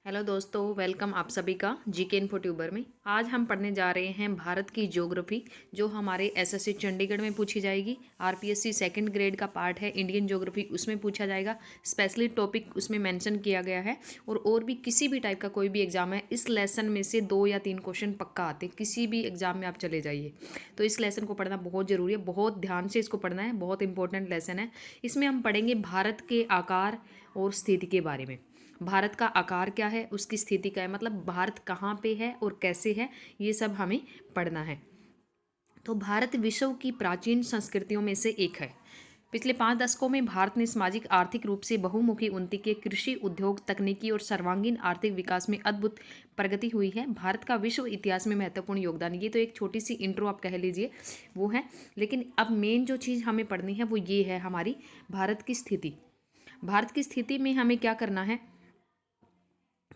Hello दोस्तों, welcome आप सभी का जीके इन्फो ट्यूबर में। आज हम पढ़ने जा रहे हैं भारत की ज्योग्राफी, जो हमारे एसएससी चंडीगढ़ में पूछी जाएगी। आरपीएससी सेकंड ग्रेड का पार्ट है इंडियन ज्योग्राफी, उसमें पूछा जाएगा। स्पेशली टॉपिक उसमें मेंशन किया गया है। और भी किसी भी टाइप का कोई भी एग्जाम है, इस लेसन में से 2 या 3 क्वेश्चन पक्का आते हैं। किसी भी एग्जाम में आप चले जाइए, तो इस लेसन को पढ़ना बहुत ज़रूरी है। बहुत ध्यान से इसको पढ़ना है, बहुत इंपॉर्टेंट लेसन है। इसमें हम पढ़ेंगे भारत के आकार और स्थिति के बारे में। भारत का आकार क्या है, उसकी स्थिति क्या है, मतलब भारत कहाँ पे है और कैसे है, ये सब हमें पढ़ना है। तो भारत विश्व की प्राचीन संस्कृतियों में से एक है। पिछले 5 दशकों में भारत ने सामाजिक आर्थिक रूप से बहुमुखी उन्नति के कृषि उद्योग तकनीकी और सर्वांगीण आर्थिक विकास में अद्भुत प्रगति हुई है। भारत का विश्व इतिहास में महत्वपूर्ण योगदान, ये तो एक छोटी सी इंट्रो आप कह लीजिए वो है। लेकिन अब मेन जो चीज़ हमें पढ़नी है वो ये है हमारी भारत की स्थिति। भारत की स्थिति में हमें क्या करना है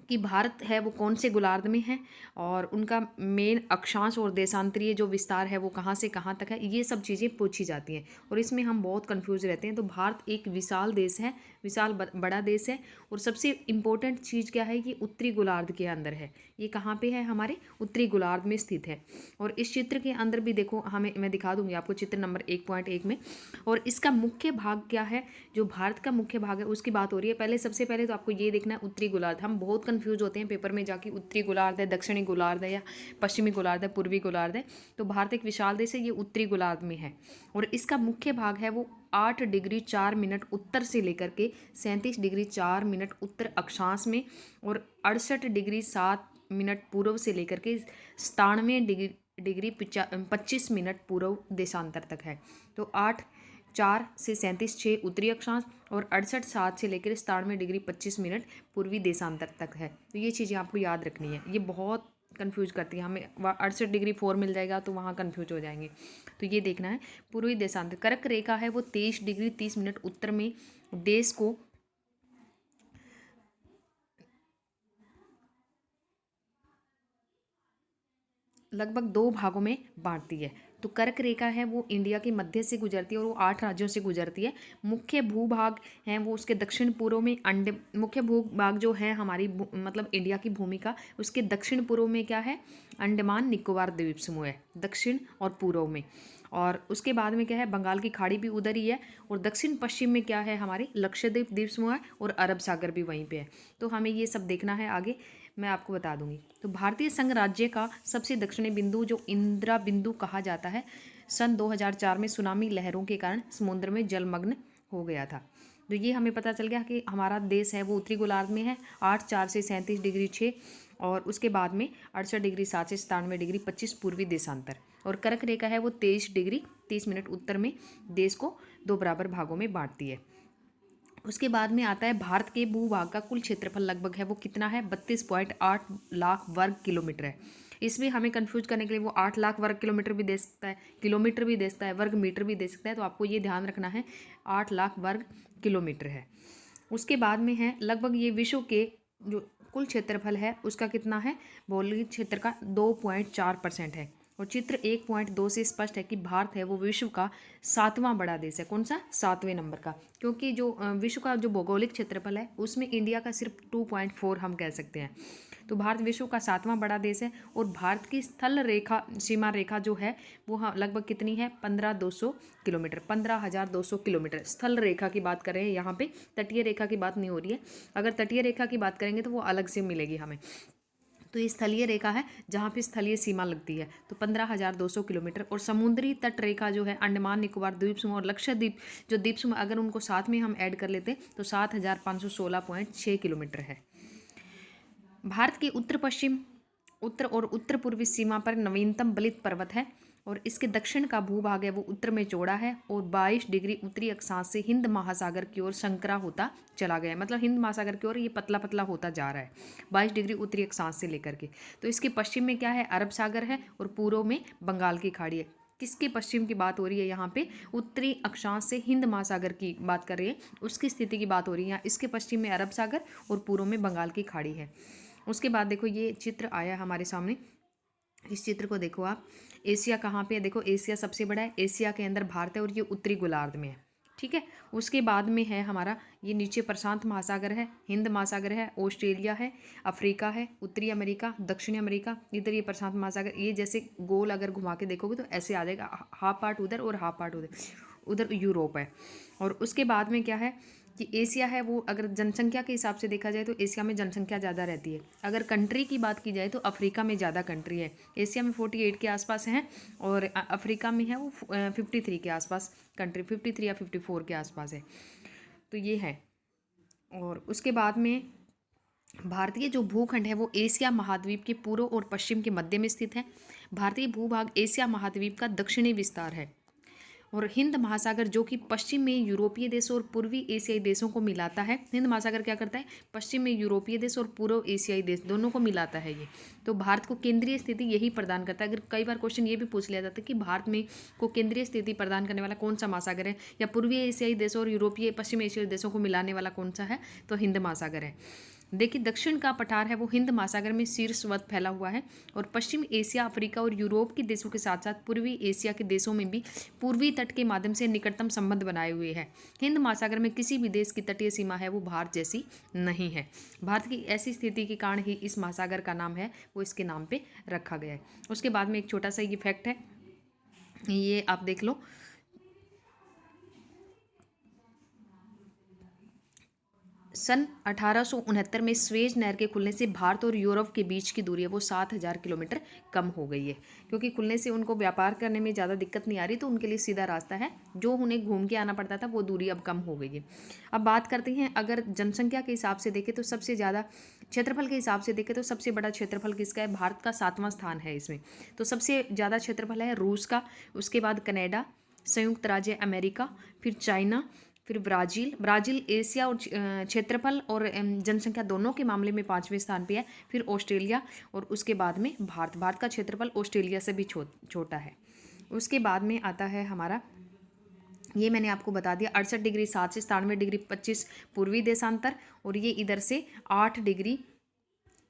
कि भारत है वो कौन से गोलार्ध में है, और उनका मेन अक्षांश और देशांतरीय जो विस्तार है वो कहाँ से कहाँ तक है, ये सब चीज़ें पूछी जाती हैं। और इसमें हम बहुत कंफ्यूज रहते हैं। तो भारत एक विशाल देश है, विशाल बड़ा देश है। और सबसे इम्पोर्टेंट चीज़ क्या है कि उत्तरी गोलार्ध के अंदर है। ये कहाँ पे है, हमारे उत्तरी गोलार्ध में स्थित है। और इस चित्र के अंदर भी देखो, हमें मैं दिखा दूंगी आपको चित्र नंबर 1.1 में। और इसका मुख्य भाग क्या है, जो भारत का मुख्य भाग है उसकी बात हो रही है। सबसे पहले तो आपको ये देखना है उत्तरी गोलार्ध। हम बहुत कंफ्यूज होते हैं पेपर में जाके, उत्तरी गोलार्ध है, दक्षिणी गोलार्ध है, या पश्चिमी गोलार्ध है, पूर्वी गोलार्ध है। तो भारत एक विशाल देश है, ये उत्तरी गोलार्ध में है। और इसका मुख्य भाग है वो 8 डिग्री 4 मिनट उत्तर से लेकर के 37 डिग्री 4 मिनट उत्तर अक्षांश में, और 68 डिग्री 7 मिनट पूर्व से लेकर के 97 डिग्री 25 मिनट पूर्व देशांतर तक है। तो 8 4 से 37 6 उत्तरी अक्षांश, और 68 7 से लेकर 97 डिग्री 25 मिनट पूर्वी देशांतर तक है। तो ये चीज़ें आपको याद रखनी है, ये बहुत कंफ्यूज करती है हमें। 68 डिग्री 4 मिल जाएगा तो वहाँ कंफ्यूज हो जाएंगे। तो ये देखना है पूर्वी देशांतर। कर्क रेखा है वो 23 डिग्री 30 मिनट उत्तर में देश को लगभग 2 भागों में बांटती है। तो कर्क रेखा है वो इंडिया के मध्य से गुजरती है, और वो 8 राज्यों से गुजरती है। मुख्य भूभाग हैं वो उसके दक्षिण पूर्व में मुख्य भूभाग जो है हमारी मतलब इंडिया की भूमि का, उसके दक्षिण पूर्व में क्या है, अंडमान निकोबार द्वीप समूह है, दक्षिण और पूर्व में। और उसके बाद में क्या है, बंगाल की खाड़ी भी उधर ही है। और दक्षिण पश्चिम में क्या है, हमारी लक्षद्वीप द्वीप समूह है, और अरब सागर भी वहीं पे है। तो हमें ये सब देखना है, आगे मैं आपको बता दूंगी। तो भारतीय संघ राज्य का सबसे दक्षिणी बिंदु, जो इंदिरा बिंदु कहा जाता है, सन 2004 में सुनामी लहरों के कारण समुद्र में जलमग्न हो गया था। तो ये हमें पता चल गया कि हमारा देश है वो उत्तरी गोलार्ध में है। 8 4 से 37 डिग्री 6, और उसके बाद में 68 डिग्री 7 से 97 डिग्री 25 पूर्वी देशांतर। और कर्क रेखा है वो 23 डिग्री 30 मिनट उत्तर में देश को 2 बराबर भागों में बांटती है। उसके बाद में आता है भारत के भूभाग का कुल क्षेत्रफल लगभग है वो कितना है, 32.8 लाख वर्ग किलोमीटर है। इसमें हमें कंफ्यूज करने के लिए वो 8 लाख वर्ग किलोमीटर भी दे सकता है, किलोमीटर भी दे सकता है, वर्ग मीटर भी दे सकता है। तो आपको ये ध्यान रखना है 8 लाख वर्ग किलोमीटर है। उसके बाद में है लगभग ये विश्व के जो कुल क्षेत्रफल है उसका कितना है, भौगोलिक क्षेत्र का 2.4% है। और चित्र 1.2 से स्पष्ट है कि भारत है वो विश्व का 7वां बड़ा देश है। कौन सा, 7वें नंबर का। क्योंकि जो विश्व का जो भौगोलिक क्षेत्रफल है उसमें इंडिया का सिर्फ 2.4 हम कह सकते हैं। तो भारत विश्व का 7वां बड़ा देश है। और भारत की स्थल रेखा, सीमा रेखा जो है वो लगभग कितनी है, 15,200 किलोमीटर, 15,200 किलोमीटर स्थल रेखा की बात कर रहे हैं यहाँ पे। तटीय रेखा की बात नहीं हो रही है। अगर तटीय रेखा की बात करेंगे तो वो अलग से मिलेगी हमें। तो ये स्थलीय रेखा है जहाँ पे स्थलीय सीमा लगती है। तो 15,200 किलोमीटर। और समुद्री तट रेखा जो है अंडमान निकोबार द्वीप समूह और लक्षद्वीप जो द्वीप समूह, अगर उनको साथ में हम ऐड कर लेते तो 7,516.6 किलोमीटर है। भारत की उत्तर पश्चिम, उत्तर और उत्तर पूर्वी सीमा पर नवीनतम बलित पर्वत है। और इसके दक्षिण का भूभाग है वो उत्तर में चौड़ा है, और 22 डिग्री उत्तरी अक्षांश से हिंद महासागर की ओर संकरा होता चला गया है। मतलब हिंद महासागर की ओर ये पतला पतला होता जा रहा है 22 डिग्री उत्तरी अक्षांश से लेकर के। तो इसके पश्चिम में क्या है, अरब सागर है, और पूर्व में बंगाल की खाड़ी है। किसके पश्चिम की बात हो रही है यहाँ पे, उत्तरी अक्षांश से हिंद महासागर की बात कर रही है, उसकी स्थिति की बात हो रही है यहाँ। इसके पश्चिम में अरब सागर और पूर्व में बंगाल की खाड़ी है। उसके बाद देखो ये चित्र आया हमारे सामने, इस चित्र को देखो आप। एशिया कहाँ पे है, देखो एशिया सबसे बड़ा है, एशिया के अंदर भारत है, और ये उत्तरी गोलार्ध में है। ठीक है। उसके बाद में है हमारा ये नीचे प्रशांत महासागर है, हिंद महासागर है, ऑस्ट्रेलिया है, अफ्रीका है, उत्तरी अमेरिका, दक्षिणी अमेरिका, इधर ये प्रशांत महासागर। ये जैसे गोल अगर घुमा के देखोगे तो ऐसे आ जाएगा, हाफ पार्ट उधर और हाफ पार्ट उधर, उधर यूरोप है। और उसके बाद में क्या है कि एशिया है, वो अगर जनसंख्या के हिसाब से देखा जाए तो एशिया में जनसंख्या ज़्यादा रहती है। अगर कंट्री की बात की जाए तो अफ्रीका में ज़्यादा कंट्री है। एशिया में 48 के आसपास हैं और अफ्रीका में है वो 53 के आसपास कंट्री, 53 या 54 के आसपास है। तो ये है। और उसके बाद में भारतीय जो भूखंड है वो एशिया महाद्वीप के पूर्व और पश्चिम के मध्य में स्थित है। भारतीय भूभाग एशिया महाद्वीप का दक्षिणी विस्तार है। और हिंद महासागर जो कि पश्चिम में यूरोपीय देशों और पूर्वी एशियाई देशों को मिलाता है। हिंद महासागर क्या करता है, पश्चिम में यूरोपीय देश और पूर्व एशियाई देश दोनों को मिलाता है ये। तो भारत को केंद्रीय स्थिति यही प्रदान करता है। अगर कई बार क्वेश्चन ये भी पूछ लिया जाता है कि भारत में को केंद्रीय स्थिति प्रदान करने वाला कौन सा महासागर है, या पूर्वी एशियाई देशों और यूरोपीय पश्चिम एशियाई देशों को मिलाने वाला कौन सा है, तो हिंद महासागर है। देखिए दक्षिण का पठार है वो हिंद महासागर में शीर्षवत फैला हुआ है। और पश्चिम एशिया, अफ्रीका और यूरोप के देशों के साथ साथ पूर्वी एशिया के देशों में भी पूर्वी तट के माध्यम से निकटतम संबंध बनाए हुए है। हिंद महासागर में किसी भी देश की तटीय सीमा है वो भारत जैसी नहीं है। भारत की ऐसी स्थिति के कारण ही इस महासागर का नाम है वो इसके नाम पे रखा गया है। उसके बाद में एक छोटा सा ये फैक्ट है, ये आप देख लो। सन 1869 में स्वेज नहर के खुलने से भारत और यूरोप के बीच की दूरी है वो 7000 किलोमीटर कम हो गई है। क्योंकि खुलने से उनको व्यापार करने में ज़्यादा दिक्कत नहीं आ रही, तो उनके लिए सीधा रास्ता है। जो उन्हें घूम के आना पड़ता था वो दूरी अब कम हो गई है। अब बात करते हैं, अगर जनसंख्या के हिसाब से देखें तो सबसे ज़्यादा, क्षेत्रफल के हिसाब से देखें तो सबसे बड़ा क्षेत्रफल किसका है, भारत का 7वां स्थान है इसमें। तो सबसे ज़्यादा क्षेत्रफल है रूस का, उसके बाद कनाडा, संयुक्त राज्य अमेरिका, फिर चाइना, फिर ब्राज़ील एशिया और क्षेत्रफल और जनसंख्या दोनों के मामले में 5वें स्थान पे है। फिर ऑस्ट्रेलिया और उसके बाद में भारत का क्षेत्रफल ऑस्ट्रेलिया से भी छोटा है। उसके बाद में आता है हमारा, ये मैंने आपको बता दिया, 68 डिग्री 7 से 97 डिग्री 25 पूर्वी देशांतर, और ये इधर से 8 डिग्री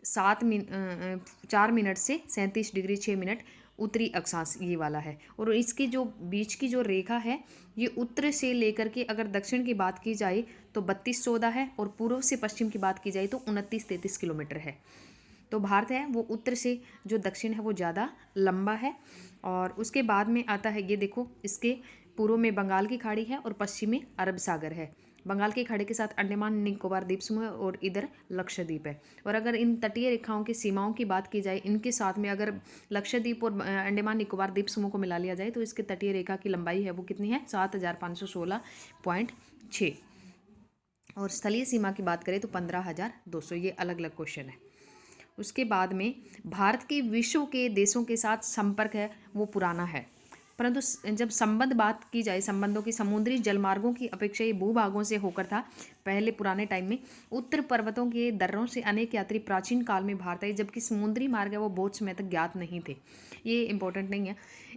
4 मिनट से 37 डिग्री 6 मिनट उत्तरी अक्षांश ये वाला है। और इसकी जो बीच की जो रेखा है ये उत्तर से लेकर के अगर दक्षिण की बात की जाए तो 32-14 है, और पूर्व से पश्चिम की बात की जाए तो 29-33 किलोमीटर है। तो भारत है वो उत्तर से जो दक्षिण है वो ज़्यादा लंबा है। और उसके बाद में आता है, ये देखो, इसके पूर्व में बंगाल की खाड़ी है और पश्चिम में अरब सागर है। बंगाल की खाड़ी के साथ अंडमान निकोबार द्वीप समूह और इधर लक्षद्वीप है। और अगर इन तटीय रेखाओं की सीमाओं की बात की जाए, इनके साथ में अगर लक्षद्वीप और अंडमान निकोबार द्वीप समूह को मिला लिया जाए तो इसके तटीय रेखा की लंबाई है वो कितनी है, 7516.6। और स्थलीय सीमा की बात करें तो 15200। ये अलग अलग क्वेश्चन है। उसके बाद में भारत के विश्व के देशों के साथ संपर्क है वो पुराना है, परंतु जब संबंध बात की जाए, संबंधों की, समुद्री जलमार्गों की अपेक्षा ये भूभागों से होकर था पहले पुराने टाइम में। उत्तर पर्वतों के दर्रों से अनेक यात्री प्राचीन काल में भारत आए, जबकि समुद्री मार्ग है वो बहुत समय तक ज्ञात नहीं थे। ये इंपॉर्टेंट नहीं है।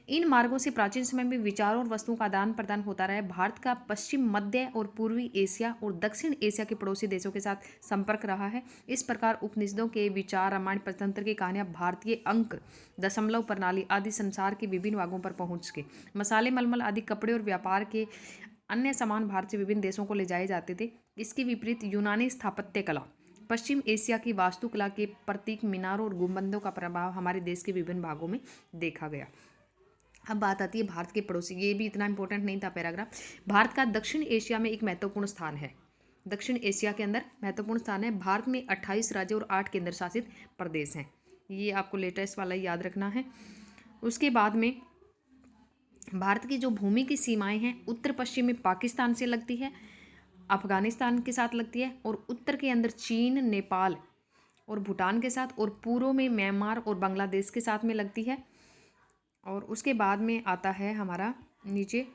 इन मार्गों से प्राचीन समय में विचारों और वस्तुओं का आदान प्रदान होता रहा है। भारत का पश्चिम, मध्य और पूर्वी एशिया और दक्षिण एशिया के पड़ोसी देशों के साथ संपर्क रहा है। इस प्रकार उपनिषदों के विचार, रामायण, पंचतंत्र की कहानियां, भारतीय अंक, दशमलव प्रणाली आदि संसार के विभिन्न भागों पर पहुंच के मसाले, मलमल आदि कपड़े और व्यापार के अन्य सामान भारत से विभिन्न देशों को ले जाए जाते थे। इसके विपरीत यूनानी स्थापत्य कला, पश्चिम एशिया की वास्तुकला के प्रतीक मीनारों और गुंबदों का प्रभाव हमारे देश के विभिन्न भागों में देखा गया। अब बात आती है भारत के पड़ोसी। ये भी इतना इंपॉर्टेंट नहीं था पैराग्राफ। भारत का दक्षिण एशिया में एक महत्वपूर्ण स्थान है। दक्षिण एशिया के अंदर महत्वपूर्ण स्थान है। भारत में 28 राज्य और 8 केंद्र शासित प्रदेश हैं। ये आपको लेटेस्ट वाला याद रखना है। उसके बाद में भारत की जो भूमि की सीमाएं हैं, उत्तर पश्चिम में पाकिस्तान से लगती है, अफगानिस्तान के साथ लगती है, और उत्तर के अंदर चीन, नेपाल और भूटान के साथ, और पूर्व में म्यांमार और बांग्लादेश के साथ में लगती है। और उसके बाद में आता है हमारा नीचे,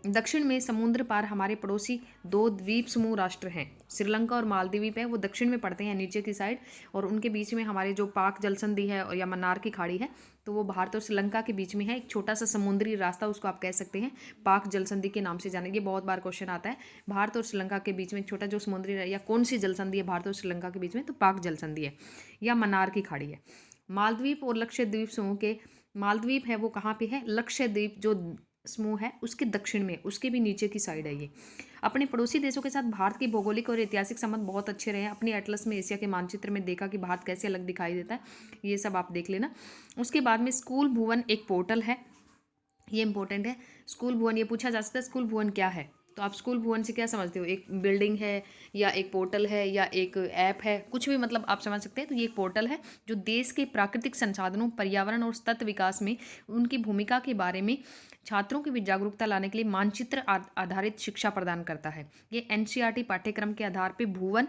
दक्षिण में समुद्र पार हमारे पड़ोसी 2 द्वीप समूह राष्ट्र हैं, श्रीलंका और मालदीव है, वो दक्षिण में पड़ते हैं नीचे की साइड। और उनके बीच में हमारे जो पाक जल संधि है या मन्नार की खाड़ी है, तो वो भारत और श्रीलंका के बीच में है। एक छोटा सा समुद्री रास्ता, उसको आप कह सकते हैं पाक जल संधि के नाम से जानेंगे। बहुत बार क्वेश्चन आता है, भारत और श्रीलंका के बीच में छोटा जो समुद्री या कौन सी जल संधि है भारत और श्रीलंका के बीच में, तो पाक जल संधि है या मन्नार की खाड़ी है। मालदीव और लक्षद्वीप समूह के, मालदीव है वो कहाँ पे है, लक्षद्वीप जो समूह है उसके दक्षिण में, उसके भी नीचे की साइड है ये। अपने पड़ोसी देशों के साथ भारत के भौगोलिक और ऐतिहासिक संबंध बहुत अच्छे रहे हैं। अपने एटलस में एशिया के मानचित्र में देखा कि भारत कैसे अलग दिखाई देता है, ये सब आप देख लेना। उसके बाद में स्कूल भुवन एक पोर्टल है, ये इंपॉर्टेंट है। स्कूल भुवन, ये पूछा जा सकता है स्कूल भुवन क्या है, तो आप स्कूल भुवन से क्या समझते हो, एक बिल्डिंग है या एक पोर्टल है या एक ऐप है, कुछ भी मतलब आप समझ सकते हैं। तो ये एक पोर्टल है जो देश के प्राकृतिक संसाधनों, पर्यावरण और सतत विकास में उनकी भूमिका के बारे में छात्रों की भी जागरूकता लाने के लिए मानचित्र आधारित शिक्षा प्रदान करता है। ये एनसीईआरटी पाठ्यक्रम के आधार पर भुवन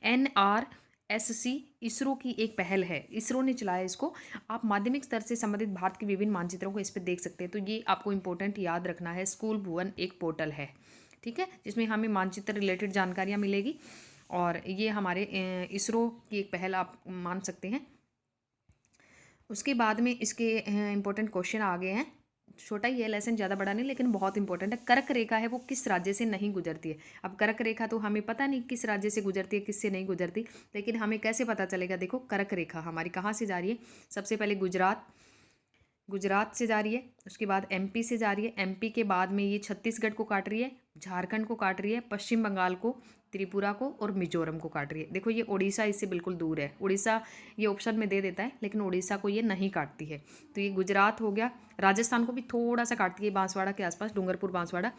NRSC इसरो की एक पहल है, इसरो ने चलाया इसको। आप माध्यमिक स्तर से संबंधित भारत के विभिन्न मानचित्रों को इस पर देख सकते हैं। तो ये आपको इंपॉर्टेंट याद रखना है, स्कूल भुवन एक पोर्टल है, ठीक है, जिसमें हमें मानचित्र रिलेटेड जानकारियाँ मिलेगी और ये हमारे इसरो की एक पहल आप मान सकते हैं। उसके बाद में इसके इंपॉर्टेंट क्वेश्चन आ गए हैं, छोटा ही है लेसन, ज़्यादा बड़ा नहीं लेकिन बहुत इंपॉर्टेंट है। कर्क रेखा है वो किस राज्य से नहीं गुजरती है। अब कर्क रेखा तो हमें पता नहीं किस राज्य से गुजरती है, किससे नहीं गुजरती, लेकिन हमें कैसे पता चलेगा, देखो कर्क रेखा हमारी कहाँ से जा रही है, सबसे पहले गुजरात से जा रही है, उसके बाद MP से जा रही है, MP के बाद में ये छत्तीसगढ़ को काट रही है, झारखंड को काट रही है, पश्चिम बंगाल को, त्रिपुरा को और मिजोरम को काट रही है। देखो ये उड़ीसा इससे बिल्कुल दूर है, उड़ीसा ये ऑप्शन में दे देता है लेकिन उड़ीसा को ये नहीं काटती है। तो ये गुजरात हो गया, राजस्थान को भी थोड़ा सा काटती है, बांसवाड़ा के आसपास, डूंगरपुर बांसवाड़ा,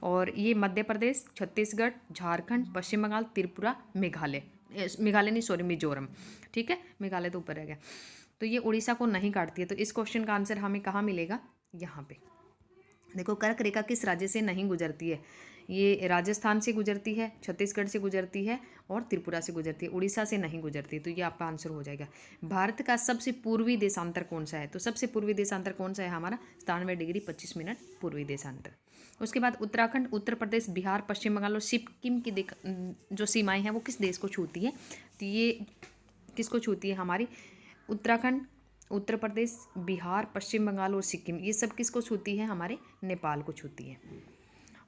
और ये मध्य प्रदेश, छत्तीसगढ़, झारखंड, पश्चिम बंगाल, त्रिपुरा, मेघालय नहीं सॉरी मिजोरम, ठीक है, मेघालय तो ऊपर रह गया। तो ये उड़ीसा को नहीं काटती है। तो इस क्वेश्चन का आंसर हमें कहाँ मिलेगा, यहाँ पे देखो, कर्क रेखा किस राज्य से नहीं गुजरती है, ये राजस्थान से गुजरती है, छत्तीसगढ़ से गुजरती है और त्रिपुरा से गुजरती है, उड़ीसा से नहीं गुजरती। तो ये आपका आंसर हो जाएगा। भारत का सबसे पूर्वी देशांतर कौन सा है, तो सबसे पूर्वी देशांतर कौन सा है हमारा, 97 डिग्री 25 मिनट पूर्वी देशांतर। उसके बाद उत्तराखंड, उत्तर प्रदेश, बिहार, पश्चिम बंगाल और सिक्किम की जो सीमाएँ हैं वो किस देश को छूती है, तो ये किसको छूती है, हमारी उत्तराखंड, उत्तर प्रदेश, बिहार, पश्चिम बंगाल और सिक्किम, ये सब किसको छूती है, हमारे नेपाल को छूती है।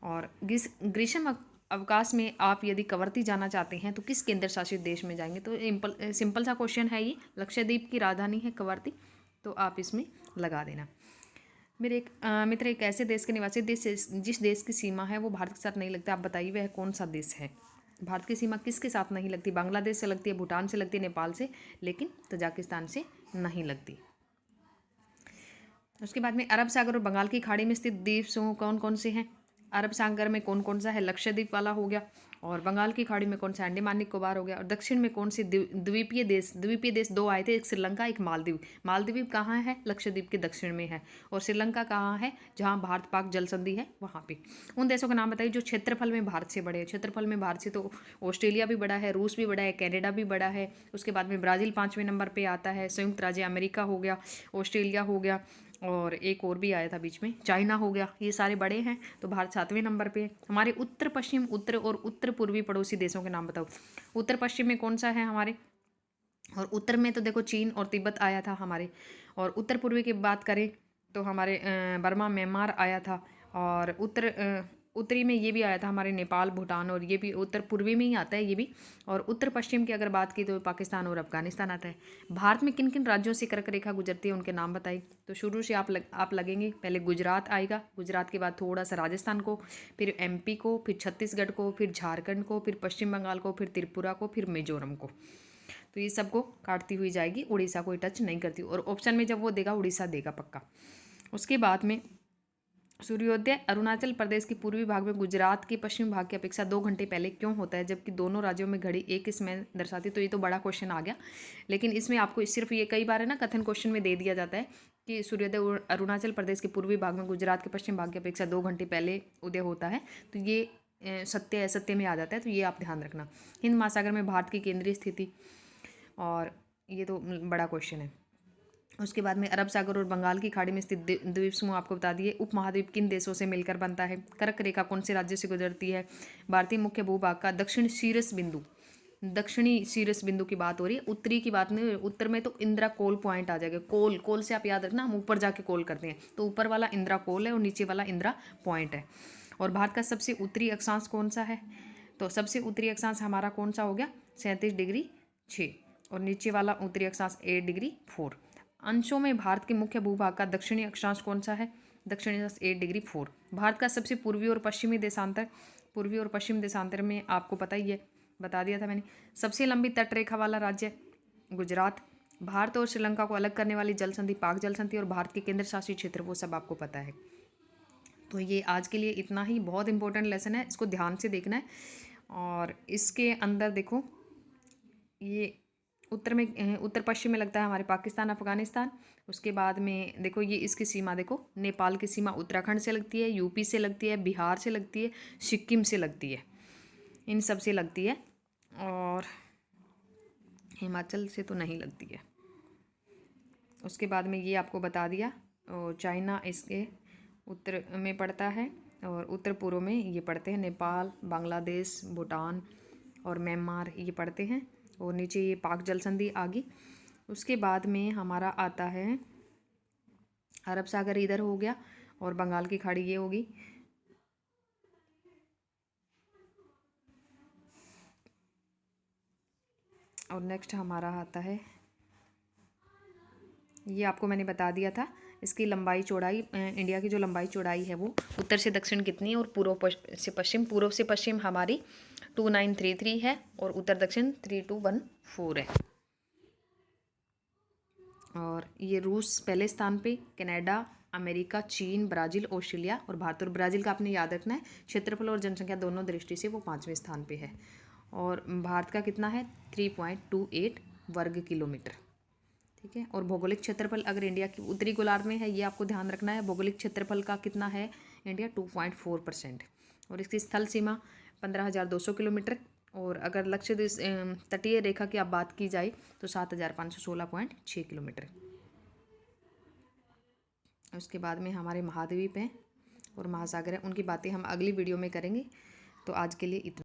और ग्रीष्म अवकाश में आप यदि कवरत्ती जाना चाहते हैं तो किस केंद्र शासित देश में जाएंगे, तो सिंपल सा क्वेश्चन है ये, लक्षद्वीप की राजधानी है कवरत्ती, तो आप इसमें लगा देना। मेरे एक मित्र एक ऐसे देश के निवासी जिस देश की सीमा है वो भारत के साथ नहीं लगता, आप बताइए वह कौन सा देश है। भारत की सीमा किसके साथ नहीं लगती, बांग्लादेश से लगती है, भूटान से लगती है, नेपाल से, लेकिन तजाकिस्तान से नहीं लगती। उसके बाद में अरब सागर और बंगाल की खाड़ी में स्थित द्वीप समूह कौन कौन से हैं, अरब सागर में कौन कौन सा है, लक्षद्वीप वाला हो गया, और बंगाल की खाड़ी में कौन सा, अंडमान निकोबार हो गया, और दक्षिण में कौन से द्वीपीय देश दो आए थे, एक श्रीलंका एक मालदीव। मालदीव कहाँ है, लक्षद्वीप के दक्षिण में है, और श्रीलंका कहाँ है, जहाँ भारत पाक जल संधि है वहाँ पे। उन देशों का नाम बताइए जो क्षेत्रफल में भारत से बड़े हैं। क्षेत्रफल में भारत से तो ऑस्ट्रेलिया भी बड़ा है, रूस भी बड़ा है, कनाडा भी बड़ा है, उसके बाद में ब्राज़ील 5वें नंबर पर आता है, संयुक्त राज्य अमेरिका हो गया, ऑस्ट्रेलिया हो गया, और एक और भी आया था बीच में, चाइना हो गया, ये सारे बड़े हैं। तो भारत 7वें नंबर पे। हमारे उत्तर पश्चिम, उत्तर और उत्तर पूर्वी पड़ोसी देशों के नाम बताओ। उत्तर पश्चिम में कौन सा है हमारे, और उत्तर में तो देखो चीन और तिब्बत आया था हमारे, और उत्तर पूर्वी की बात करें तो हमारे बर्मा म्यांमार आया था, और उत्तरी में ये भी आया था हमारे नेपाल भूटान, और ये भी उत्तर पूर्वी में ही आता है ये भी। और उत्तर पश्चिम की अगर बात की तो पाकिस्तान और अफगानिस्तान आता है। भारत में किन किन राज्यों से कर्क रेखा गुजरती है उनके नाम बताइए। तो शुरू से आप लगेंगे, पहले गुजरात आएगा, गुजरात के बाद थोड़ा सा राजस्थान को, फिर MP को, फिर छत्तीसगढ़ को, फिर झारखंड को, फिर पश्चिम बंगाल को, फिर त्रिपुरा को, फिर मिजोरम को। तो ये सबको काटती हुई जाएगी, उड़ीसा को टच नहीं करती, और ऑप्शन में जब वो देगा उड़ीसा देगा पक्का। उसके बाद में सूर्योदय अरुणाचल प्रदेश के पूर्वी भाग में गुजरात के पश्चिम भाग की अपेक्षा 2 घंटे पहले क्यों होता है, जबकि दोनों राज्यों में घड़ी एक समय दर्शाती। तो ये तो बड़ा क्वेश्चन आ गया, लेकिन इसमें आपको सिर्फ ये कई बार है ना कथन क्वेश्चन में दे दिया जाता है कि सूर्योदय अरुणाचल प्रदेश के पूर्वी भाग में गुजरात के पश्चिम भाग की अपेक्षा 2 घंटे पहले उदय होता है। तो ये सत्य असत्य में आ जाता है, तो ये आप ध्यान रखना। हिंद महासागर में भारत की केंद्रीय स्थिति, और ये तो बड़ा क्वेश्चन है। उसके बाद में अरब सागर और बंगाल की खाड़ी में स्थित द्वीप समूह आपको बता दिए। उपमहाद्वीप किन देशों से मिलकर बनता है, कर्क रेखा कौन से राज्य से गुजरती है, भारतीय मुख्य भूभाग का दक्षिणी शीर्ष बिंदु की बात हो रही है, उत्तरी की बात नहीं। उत्तर में तो इंदिरा कोल पॉइंट आ जाएगा, कोल से आप याद रखना, हम ऊपर जाके कोल करते हैं, तो ऊपर वाला इंदिरा कोल है और नीचे वाला इंदिरा पॉइंट है। और भारत का सबसे उत्तरी अक्षांश कौन सा है, तो सबसे उत्तरी अक्षांश हमारा कौन सा हो गया, 37 डिग्री 6, और नीचे वाला उत्तरी अक्षांश 8 डिग्री 4। अंशों में भारत के मुख्य भूभाग का दक्षिणी अक्षांश कौन सा है, दक्षिण 8 डिग्री 4। भारत का सबसे पूर्वी और पश्चिम देशांतर में आपको पता ही है, बता दिया था मैंने। सबसे लंबी तटरेखा वाला राज्य गुजरात। भारत और श्रीलंका को अलग करने वाली जल संधि पाक जल संधि, और भारत के केंद्र शासित क्षेत्र वो सब आपको पता है। तो ये आज के लिए इतना ही, बहुत इंपॉर्टेंट लेसन है, इसको ध्यान से देखना है। और इसके अंदर देखो, ये उत्तर पश्चिम में लगता है हमारे पाकिस्तान अफगानिस्तान। उसके बाद में देखो ये इसकी सीमा देखो, नेपाल की सीमा उत्तराखंड से लगती है, यूपी से लगती है, बिहार से लगती है, सिक्किम से लगती है, इन सब से लगती है, और हिमाचल से तो नहीं लगती है। उसके बाद में ये आपको बता दिया, और चाइना इसके उत्तर में पड़ता है, और उत्तर पूर्व में ये पड़ते हैं नेपाल, बांग्लादेश, भूटान और म्यांमार, ये पड़ते हैं। और नीचे ये पाक जल संधि आ गई। उसके बाद में हमारा आता है अरब सागर, इधर हो गया, और बंगाल की खाड़ी ये होगी। और नेक्स्ट हमारा आता है, ये आपको मैंने बता दिया था, इसकी लंबाई चौड़ाई, इंडिया की जो लंबाई चौड़ाई है वो उत्तर से दक्षिण कितनी है, और पूर्व से पश्चिम हमारी 2933 है, और उत्तर दक्षिण 3214 है। और ये रूस पहले स्थान पे, कनाडा, अमेरिका, चीन, ब्राज़ील, ऑस्ट्रेलिया और भारत। और ब्राज़ील का आपने याद रखना है, क्षेत्रफल और जनसंख्या दोनों दृष्टि से वो 5वें स्थान पे है। और भारत का कितना है, 3.28 वर्ग किलोमीटर, ठीक है। और भौगोलिक क्षेत्रफल अगर इंडिया की उत्तरी गोलार्ध में है, ये आपको ध्यान रखना है, भौगोलिक क्षेत्रफल का कितना है इंडिया, 2.4%। और इसकी स्थल सीमा 15,200 किलोमीटर। और अगर लक्ष्य तटीय रेखा की आप बात की जाए तो 7,516.6 किलोमीटर। उसके बाद में हमारे महाद्वीप हैं और महासागर हैं, उनकी बातें हम अगली वीडियो में करेंगे। तो आज के लिए इतना।